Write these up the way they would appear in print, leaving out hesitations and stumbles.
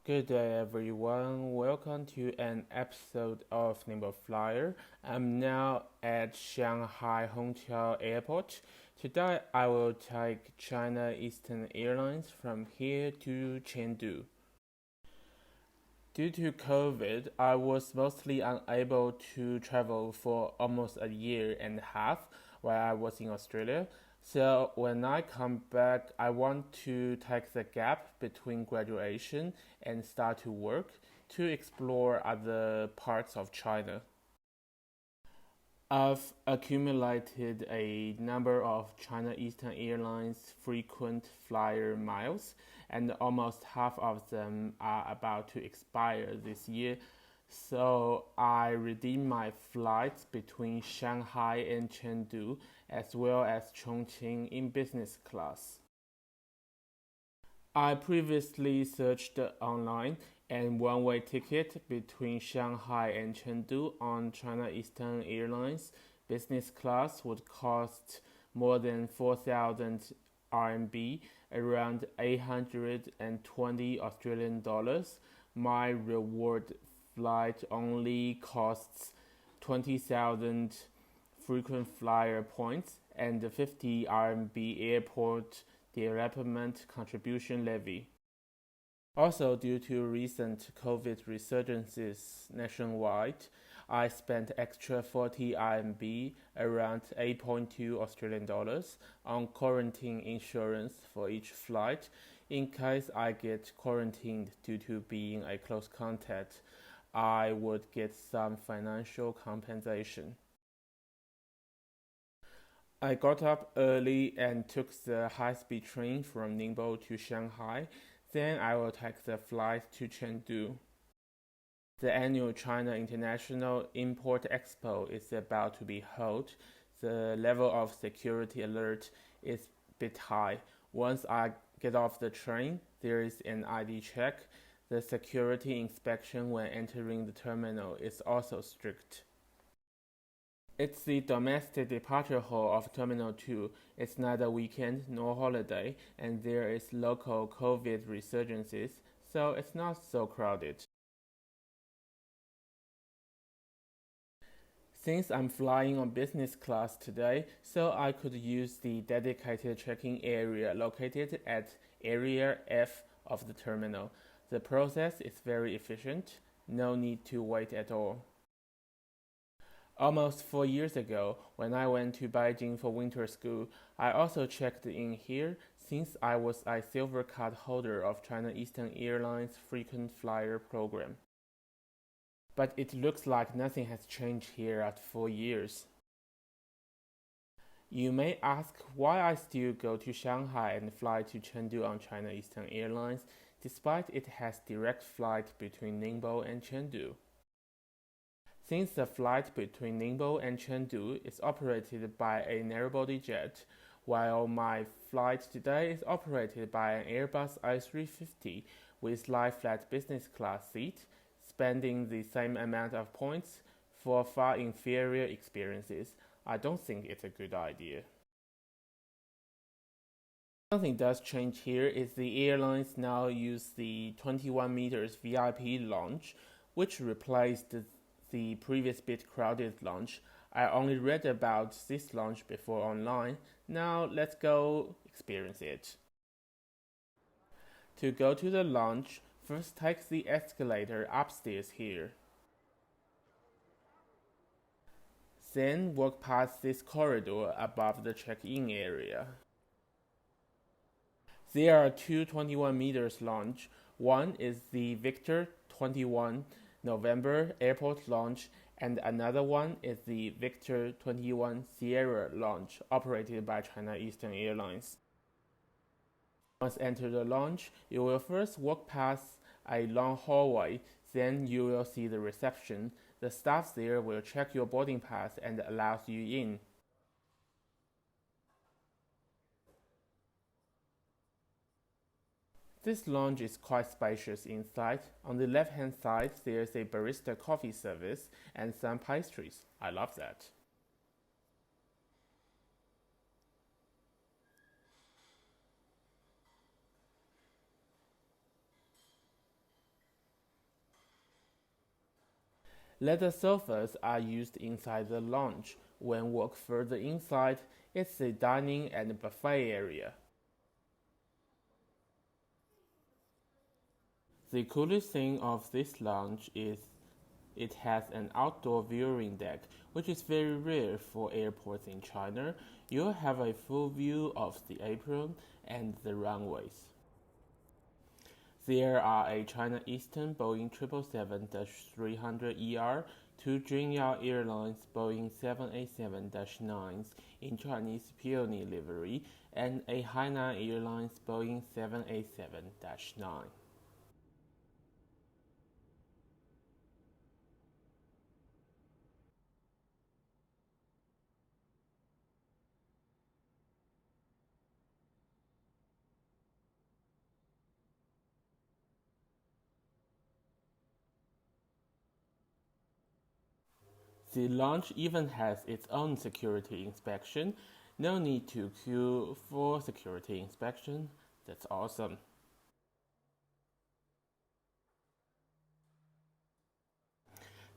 Good day, everyone. Welcome to an episode of Nimble Flyer. I'm now at Shanghai虹桥Airport. Today, I will take China Eastern Airlines from here to Chengdu. Due to COVID, I was mostly unable to travel for almost a year and a half while I was in Australia. So when I come back, I want to take the gap between graduation and start to work to explore other parts of China. I've accumulated a number of China Eastern Airlines frequent flyer miles, and almost half of them are about to expire this year. So I redeemed my flights between Shanghai and Chengdu, as well as Chongqing in business class. I previously searched online, and one-way ticket between Shanghai and Chengdu on China Eastern Airlines business class would cost more than 4,000 RMB, around 820 Australian dollars. My reward flight only costs 20,000 frequent flyer points and 50 RMB airport development contribution levy. Also, due to recent COVID resurgences nationwide, I spent extra 40 RMB, around 8.2 Australian dollars, on quarantine insurance for each flight in case I get quarantined due to being a close contact. I would get some financial compensation. I got up early and took the high-speed train from Ningbo to Shanghai. Then I will take the flight to Chengdu. The annual China International Import Expo is about to be held. The level of security alert is a bit high. Once I get off the train, there is an ID check. The security inspection when entering the terminal is also strict. It's the domestic departure hall of Terminal 2. It's neither weekend nor holiday, and there is local COVID resurgences, so it's not so crowded. Since I'm flying on business class today, so I could use the dedicated check-in area located at Area F of the terminal. The process is very efficient, no need to wait at all. Almost 4 years ago, when I went to Beijing for winter school, I also checked in here since I was a silver card holder of China Eastern Airlines frequent flyer program. But it looks like nothing has changed here at 4 years. You may ask why I still go to Shanghai and fly to Chengdu on China Eastern Airlines, despite it has direct flight between Ningbo and Chengdu. Since the flight between Ningbo and Chengdu is operated by a narrow-body jet, while my flight today is operated by an Airbus A350 with lie-flat business class seat, spending the same amount of points for far inferior experiences, I don't think it's a good idea. Something does change here is the airlines now use the 21 meters VIP lounge, which replaced the previous bit crowded lounge. I only read about this lounge before online. Now let's go experience it. To go to the lounge, first take the escalator upstairs here. Then walk past this corridor above the check-in area. There are two 21 meters lounge. One is the Victor 21 November Airport Lounge, and another one is the Victor 21 Sierra Lounge, operated by China Eastern Airlines. Once enter the lounge, you will first walk past a long hallway, then you will see the reception. The staff there will check your boarding pass and allows you in. This lounge is quite spacious inside. On the left-hand side, there's a barista coffee service and some pastries. I love that. Leather sofas are used inside the lounge. When walk further inside, it's the dining and buffet area. The coolest thing of this lounge is it has an outdoor viewing deck, which is very rare for airports in China. You'll have a full view of the apron and the runways. There are a China Eastern Boeing 777-300ER, two Jingya Airlines Boeing 787-9s in Chinese peony livery, and a Hainan Airlines Boeing 787-9. The lounge even has its own security inspection. No need to queue for security inspection. That's awesome.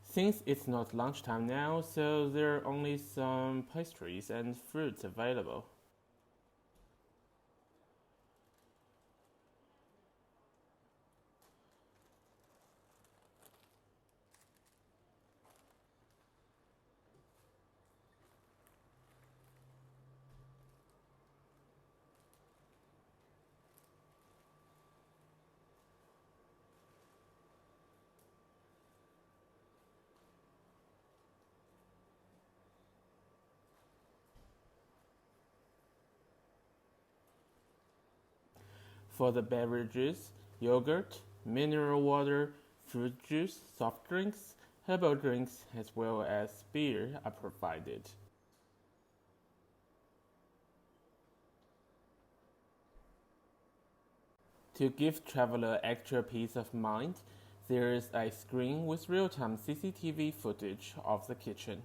Since it's not lunchtime now, so there are only some pastries and fruits available. For the beverages, yogurt, mineral water, fruit juice, soft drinks, herbal drinks, as well as beer are provided. To give traveler extra peace of mind, there is a screen with real-time CCTV footage of the kitchen.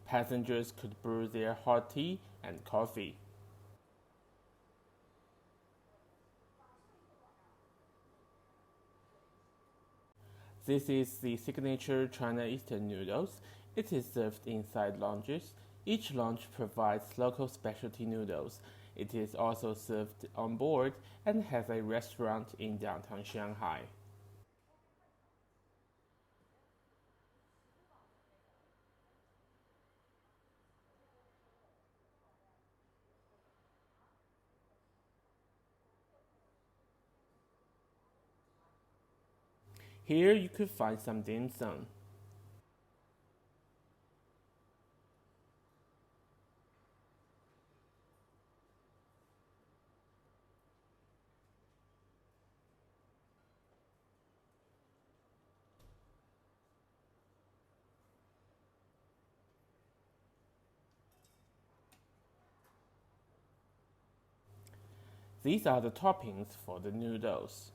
Passengers could brew their hot tea and coffee. This is the signature China Eastern noodles. It is served inside lounges. Each lounge provides local specialty noodles. It is also served on board and has a restaurant in downtown Shanghai. Here you could find some dim sum. These are the toppings for the noodles.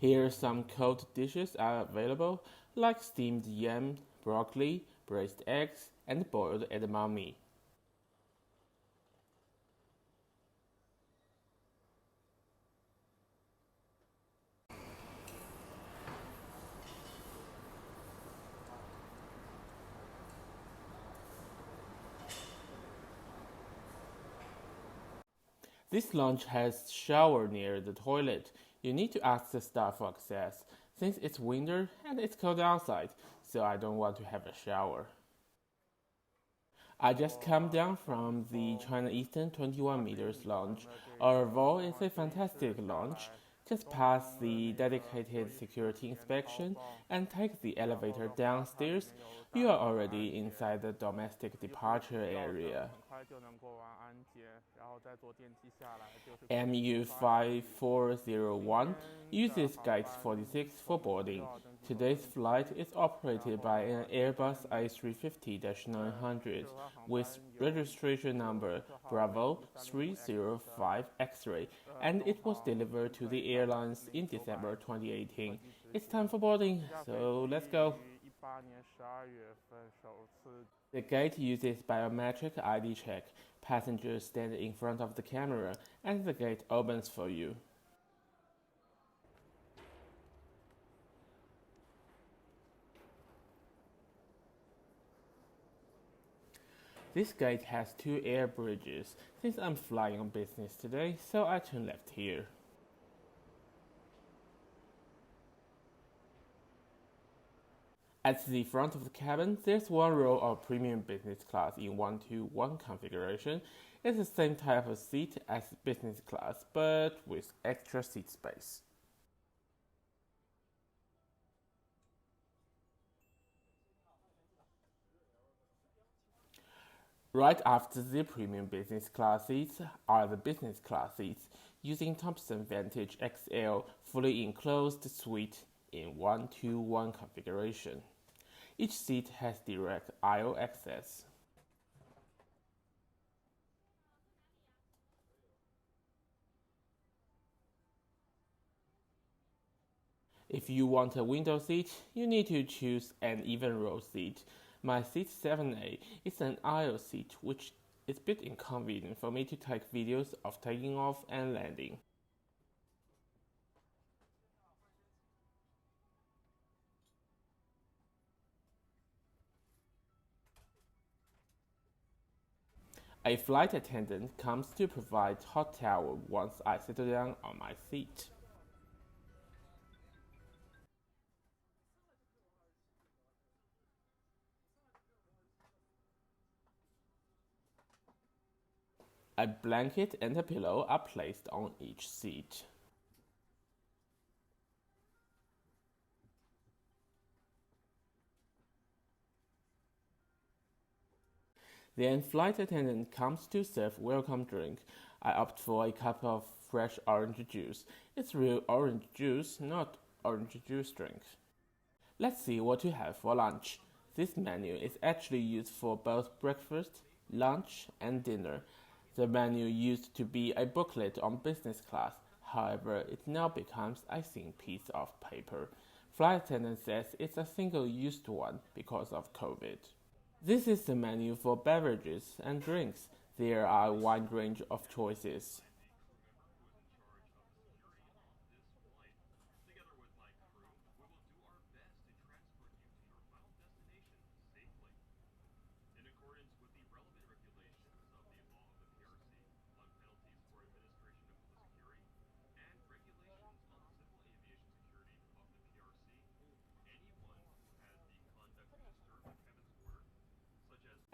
Here some cold dishes are available, like steamed yam, broccoli, braised eggs, and boiled edamame. This lounge has shower near the toilet. You need to ask the staff for access, since it's winter and it's cold outside, so I don't want to have a shower. I just come down from the China Eastern 21 meters lounge. Overall, it's a fantastic lounge. Just pass the dedicated security inspection and take the elevator downstairs. You are already inside the domestic departure area. MU5409 uses gate 46 for boarding. Today's flight is operated by an Airbus A350-900 with registration number Bravo 305 X-ray, and it was delivered to the Airlines in December 2018. It's time for boarding, so let's go. The gate uses biometric ID check. Passengers stand in front of the camera, and the gate opens for you. This gate has two air bridges. Since I'm flying on business today, so I turn left here. At the front of the cabin, there's one row of premium business class in 1-to-1 configuration. It's the same type of seat as business class, but with extra seat space. Right after the premium business class seats are the business class seats, using Thompson Vantage XL fully enclosed suite in 1-to-1 configuration. Each seat has direct aisle access. If you want a window seat, you need to choose an even row seat. My seat 7A is an aisle seat, which is a bit inconvenient for me to take videos of taking off and landing. A flight attendant comes to provide hot towel once I settle down on my seat. A blanket and a pillow are placed on each seat. Then flight attendant comes to serve welcome drink. I opt for a cup of fresh orange juice. It's real orange juice, not orange juice drink. Let's see what you have for lunch. This menu is actually used for both breakfast, lunch, and dinner. The menu used to be a booklet on business class. However, it now becomes a thin piece of paper. Flight attendant says it's a single-used one because of COVID. This is the menu for beverages and drinks. There are a wide range of choices.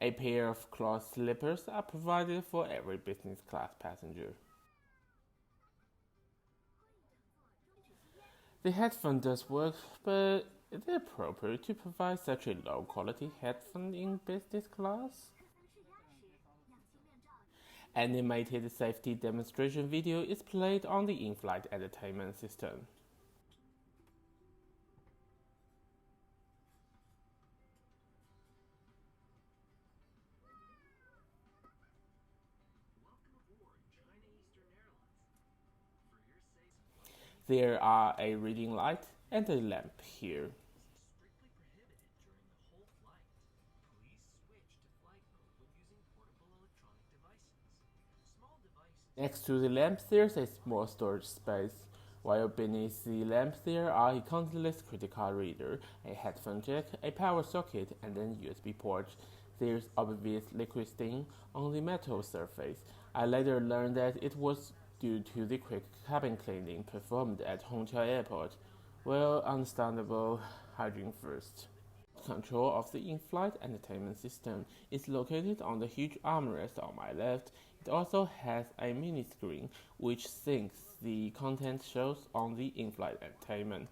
A pair of cloth slippers are provided for every business class passenger. The headphone does work, but is it appropriate to provide such a low quality headphone in business class? Animated safety demonstration video is played on the in-flight entertainment system. There are a reading light and a lamp here. Next to the lamp, there's a small storage space, while beneath the lamp there are a contactless credit card reader, a headphone jack, a power socket, and a USB port. There's obvious liquid stain on the metal surface. I later learned that it was due to the quick cabin cleaning performed at Hongqiao Airport. Well, understandable, hygiene first. control of the in-flight entertainment system is located on the huge armrest on my left. It also has a mini screen which syncs the content shows on the in-flight entertainment.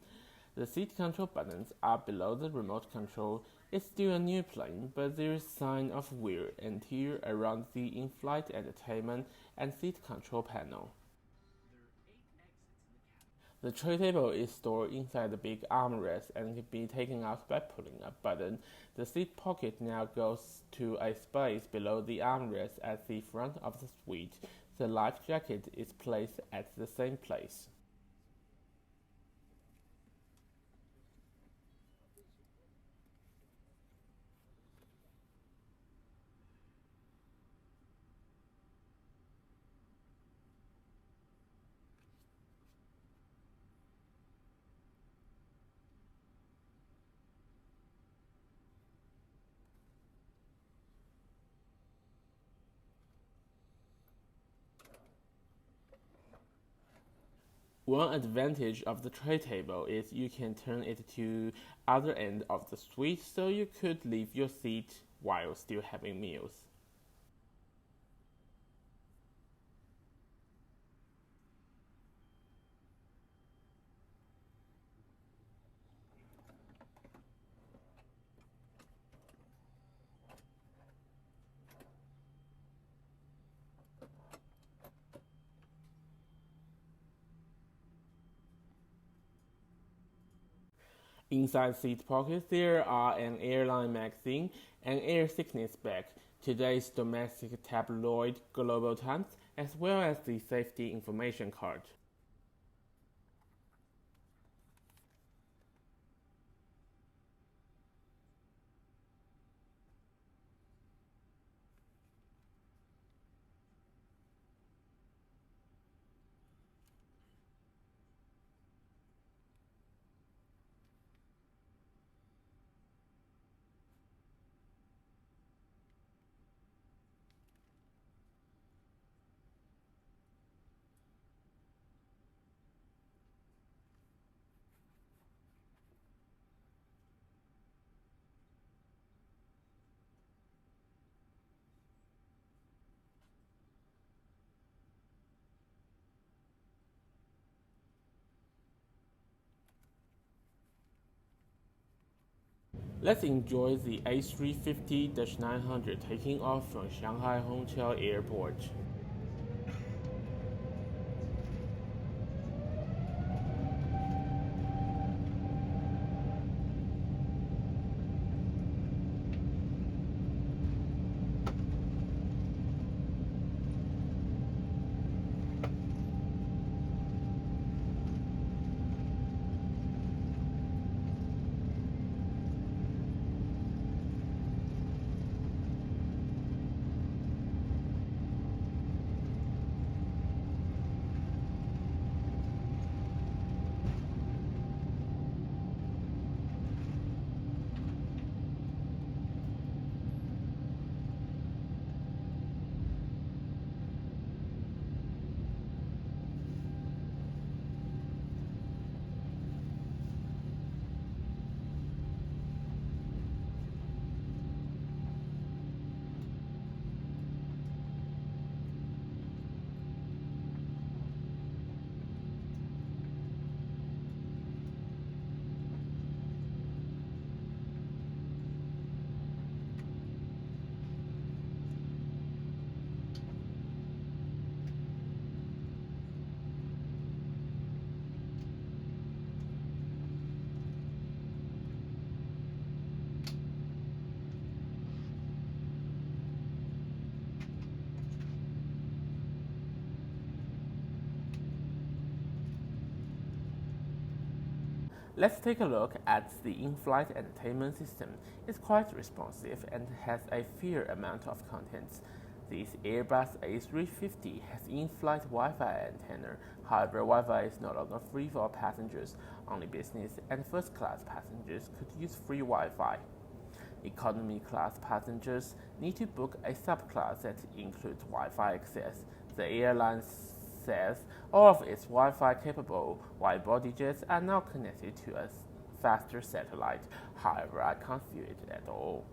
The seat control buttons are below the remote control. It's still a new plane, but there is sign of wear and tear around the in-flight entertainment and seat control panel. The tray table is stored inside the big armrest and can be taken out by pulling a button. The seat pocket now goes to a space below the armrest at the front of the suite. The life jacket is placed at the same place. One advantage of the tray table is you can turn it to other end of the suite, so you could leave your seat while still having meals. Inside seat pockets there are an airline magazine, an air sickness bag, today's domestic tabloid Global Times, as well as the safety information card. Let's enjoy the A350-900 taking off from Shanghai-虹桥Airport. Let's take a look at the in-flight entertainment system. It's quite responsive and has a fair amount of contents. This Airbus A350 has in-flight Wi-Fi antenna. However, Wi-Fi is no longer free for passengers. Only business and first-class passengers could use free Wi-Fi. Economy class passengers need to book a subclass that includes Wi-Fi access. The airline says all of its Wi-Fi capable wide-body jets are now connected to a faster satellite. However, I can't feel it at all.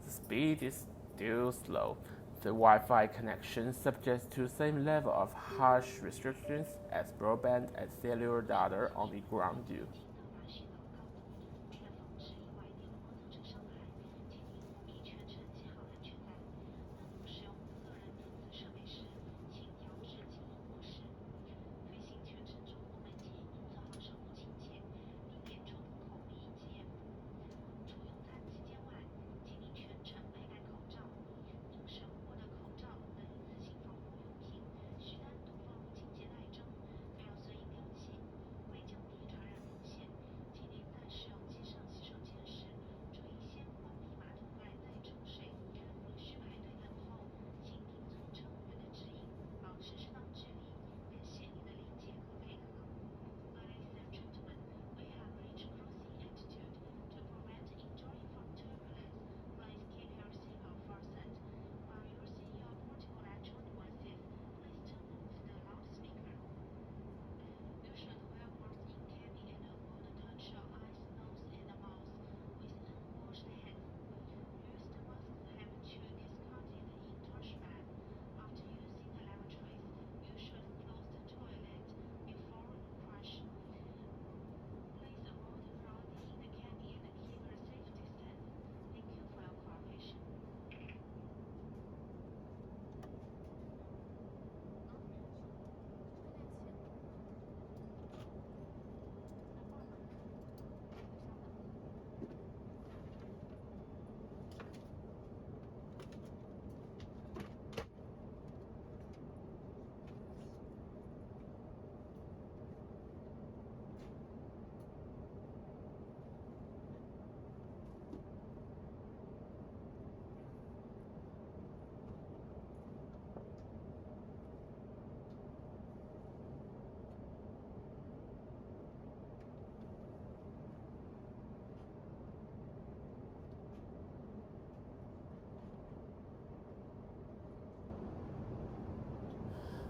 The speed is still slow. The Wi-Fi connection subject to the same level of harsh restrictions as broadband and cellular data on the ground do.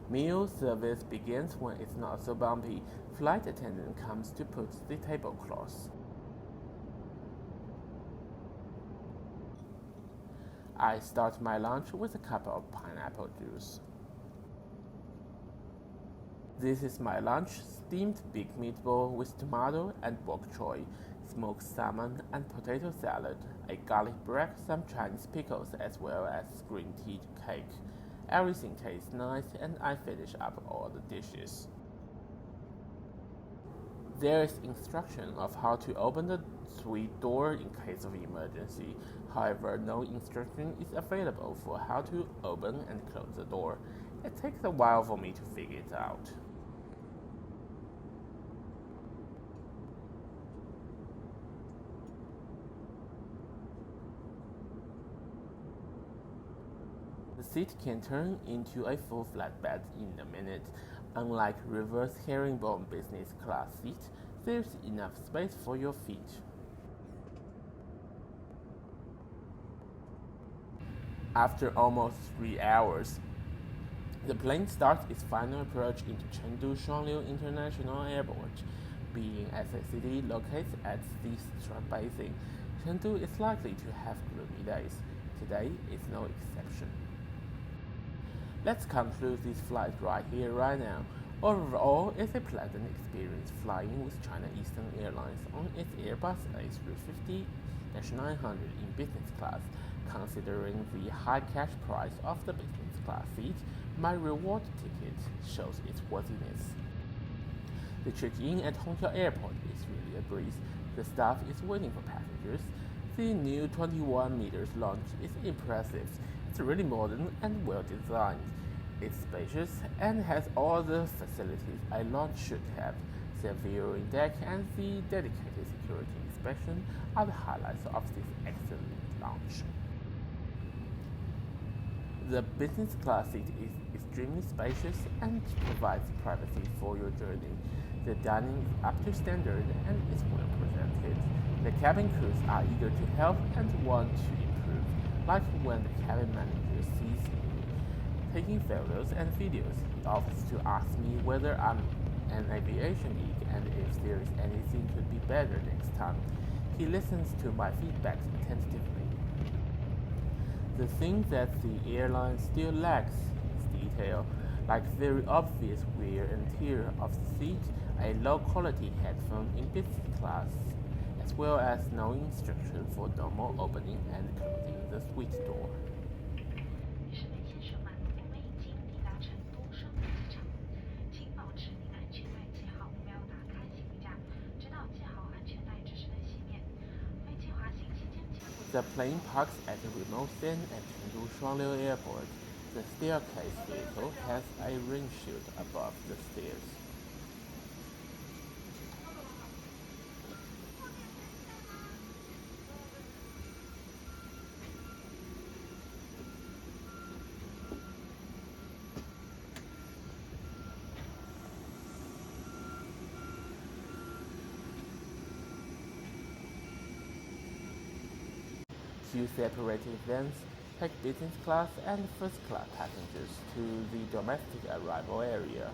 Meal service begins when it's not so bumpy. Flight attendant comes to put the tablecloths. I start my lunch with a cup of pineapple juice. This is my lunch: steamed big meatball with tomato and bok choy, smoked salmon and potato salad, a garlic bread, some Chinese pickles, as well as green tea cake. Everything tastes nice, and I finish up all the dishes. There is instruction of how to open the suite door in case of emergency. However, no instruction is available for how to open and close the door. It takes a while for me to figure it out. The seat can turn into a full flatbed in a minute. Unlike reverse herringbone business class seat, there's enough space for your feet. After almost 3 hours, the plane starts its final approach into Chengdu Shuangliu International Airport. Being as a city located at the Strait Basin, Chengdu is likely to have gloomy days. Today is no exception. Let's conclude this flight right here, right now. Overall, it's a pleasant experience flying with China Eastern Airlines on its Airbus A350-900 in business class. Considering the high cash price of the business class seat, my reward ticket shows its worthiness. The check-in at Hongqiao Airport is really a breeze. The staff is waiting for passengers. The new 21 meters lounge is impressive. It's really modern and well designed. It's spacious and has all the facilities a lounge should have. The viewing deck and the dedicated security inspection are the highlights of this excellent lounge. The business class seat is extremely spacious and provides privacy for your journey. The dining is up to standard and is well presented. The cabin crews are eager to help and want to improve, like when the cabin manager sees me taking photos and videos. He offers to ask me whether I'm an aviation geek, and if there is anything could be better next time, he listens to my feedback attentively. The thing that the airline still lacks is detail, like very obvious wear and tear of the seat, a low-quality headphone in business class, as well as no instruction for normal opening and closing the suite door. 女士们、先生们，我们已经抵达成都双流机场，请保持您的安全带系好，不要打开行李架，直到系好安全带指示灯熄灭。飞机滑行期间，请勿。The plane parks at the remote end at Chengdu Shuangliu Airport. The staircase vehicle has a rain shield above the stairs. Two separated vans take business class and first class passengers to the domestic arrival area.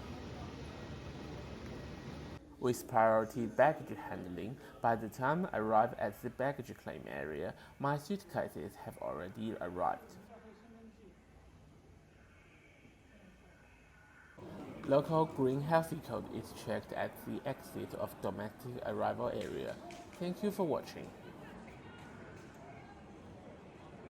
With priority baggage handling, by the time I arrive at the baggage claim area, my suitcases have already arrived. Local green healthy code is checked at the exit of domestic arrival area. Thank you for watching.